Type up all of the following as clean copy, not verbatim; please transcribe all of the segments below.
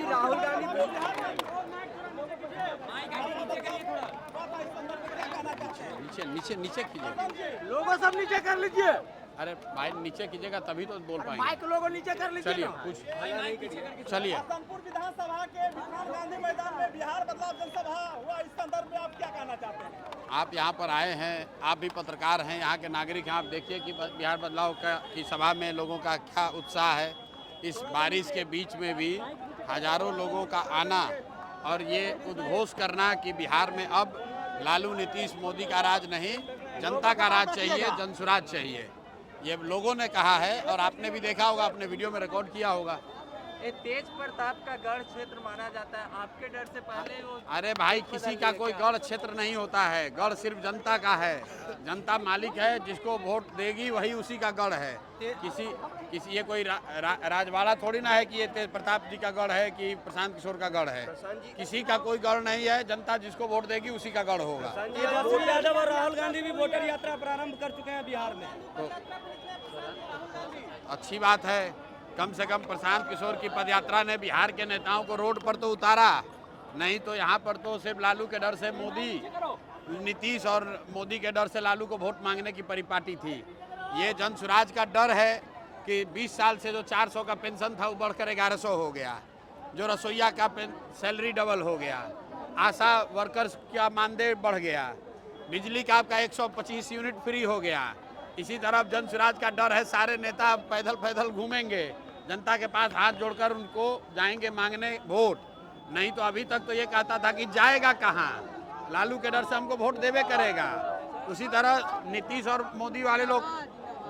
राहुल गांधी नीचे नीचे नीचे कीजिए, लोगों सब नीचे कर लीजिए। अरे भाई नीचे कीजिएगा तभी तो बोल पाएंगे। माइक लोगों नीचे कर लीजिए। चलिए कुछ चलिए। हसनपुर विधानसभा के विज्ञान गांधी मैदान में बिहार बदलाव जनसभा हुआ, इस संदर्भ में आप क्या कहना चाहते हैं? आप यहाँ पर आए हैं, आप भी पत्रकार हैं, यहाँ के नागरिक हैं, आप देखिए कि बिहार बदलाव की सभा में लोगों का क्या उत्साह है। इस बारिश के बीच में भी हजारों लोगों का आना और ये उद्घोष करना कि बिहार में अब लालू नीतीश मोदी का राज नहीं, जनता का राज चाहिए, जनसुराज चाहिए, ये लोगों ने कहा है। और आपने भी देखा होगा, अपने वीडियो में रिकॉर्ड किया होगा। ये तेज प्रताप का गढ़ क्षेत्र माना जाता है, आपके डर से पहले वो। अरे भाई, किसी का कोई गढ़ क्षेत्र नहीं होता है, गढ़ सिर्फ जनता का है। जनता मालिक है, जिसको वोट देगी वही उसी का गढ़ है। किसी ये कोई राजवाड़ा थोड़ी ना है कि ये तेज प्रताप जी का गढ़ है कि प्रशांत किशोर का गढ़ है। किसी का कोई गढ़ नहीं है, जनता जिसको वोट देगी उसी का गढ़ होगा। तेजस्वी यादव और राहुल गांधी भी वोटर यात्रा प्रारंभ कर चुके हैं बिहार में, तो अच्छी बात है, कम से कम प्रशांत किशोर की पदयात्रा ने बिहार के नेताओं को रोड पर तो उतारा, नहीं तो यहाँ पर तो सिर्फ लालू के डर से मोदी, नीतीश और मोदी के डर से लालू को वोट मांगने की परिपाटी थी। ये जनसुराज का डर है कि 20 साल से जो 400 का पेंशन था वो बढ़कर 1100 हो गया, जो रसोईया का सैलरी डबल हो गया, आशा वर्कर्स का मानदेय बढ़ गया, बिजली का आपका 125 यूनिट फ्री हो गया। इसी तरफ जनसुराज का डर है, सारे नेता पैदल पैदल घूमेंगे, जनता के पास हाथ जोड़कर उनको जाएंगे मांगने वोट। नहीं तो अभी तक तो ये कहता था कि जाएगा कहाँ, लालू के डर से हमको वोट देवे करेगा। उसी तरह नीतीश और मोदी वाले लोग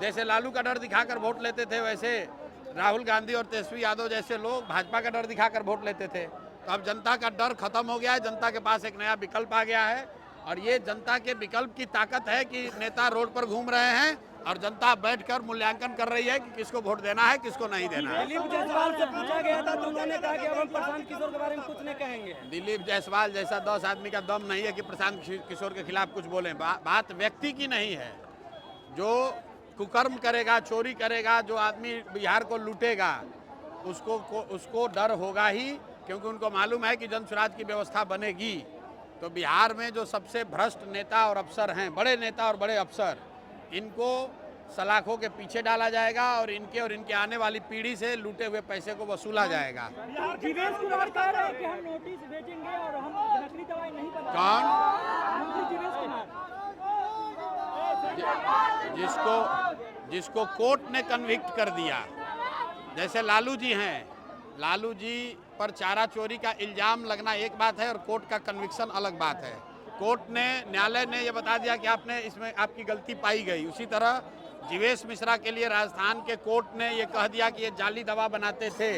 जैसे लालू का डर दिखाकर वोट लेते थे, वैसे राहुल गांधी और तेजस्वी यादव जैसे लोग भाजपा का डर दिखाकर वोट लेते थे। तो अब जनता का डर खत्म हो गया है, जनता के पास एक नया विकल्प आ गया है। और ये जनता के विकल्प की ताकत है कि नेता रोड पर घूम रहे हैं और जनता बैठकर मूल्यांकन कर रही है कि किसको वोट देना है, किसको नहीं देना है। दिलीप जायसवाल से पूछा गया था तो उन्होंने कहा कि अब हम प्रशांत किशोर के बारे में कुछ नहीं कहेंगे। दिलीप जायसवाल जैसा 10 आदमी का दम नहीं है कि प्रशांत किशोर के खिलाफ कुछ बोलें। बात व्यक्ति की नहीं है। जो कुकर्म करेगा, चोरी करेगा, जो आदमी बिहार को लूटेगा, उसको डर होगा ही, क्योंकि उनको मालूम है कि जनसुराज की व्यवस्था बनेगी। तो बिहार में जो सबसे भ्रष्ट नेता और अफसर हैं, बड़े नेता और बड़े अफसर, इनको सलाखों के पीछे डाला जाएगा और इनके आने वाली पीढ़ी से लूटे हुए पैसे को वसूला जाएगा। जीवेश कुमार कह रहे हैं कि हम नोटिस भेजेंगे और हम नकली दवाई नहीं बना। कौन? जीवेश कुमार, जिसको कोर्ट ने कन्विक्ट कर दिया, जैसे लालू जी हैं, लालू जी पर चारा चोरी का इल्जाम लगना एक बात है और कोर्ट का कन्विक्शन अलग बात है। कोर्ट ने, न्यायालय ने ये बता दिया कि आपने इसमें आपकी गलती पाई गई। उसी तरह जीवेश मिश्रा के लिए राजस्थान के कोर्ट ने ये कह दिया कि ये जाली दवा बनाते थे,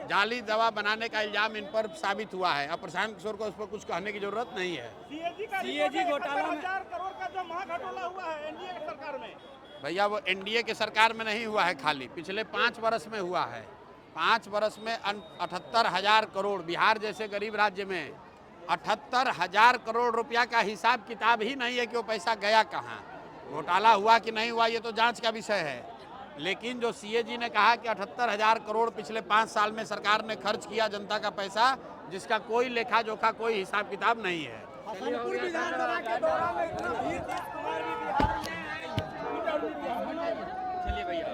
जाली दवा बनाने का इल्जाम इन पर साबित हुआ है। अब प्रशांत किशोर को उस पर कुछ कहने की जरूरत नहीं है। सीएजी घोटाला में 1000 करोड़ का जो महाघोटाला हुआ है एनडीए की सरकार में, भैया वो एनडीए के सरकार में नहीं हुआ है, खाली पिछले 5 वर्ष में हुआ है। 5 वर्ष में 78,000 करोड़, बिहार जैसे गरीब राज्य में 78,000 करोड़ रुपया का हिसाब किताब ही नहीं है कि वो पैसा गया कहाँ, घोटाला हुआ कि नहीं हुआ ये तो जांच का विषय है। लेकिन जो सीएजी ने कहा कि 78,000 करोड़ पिछले 5 साल में सरकार ने खर्च किया जनता का पैसा, जिसका कोई लेखा जोखा, कोई हिसाब किताब नहीं है। हसनपुर विधानसभा के दौरान में इतना भीड़, नीतीश कुमार भी बिहार में चलिए भैया।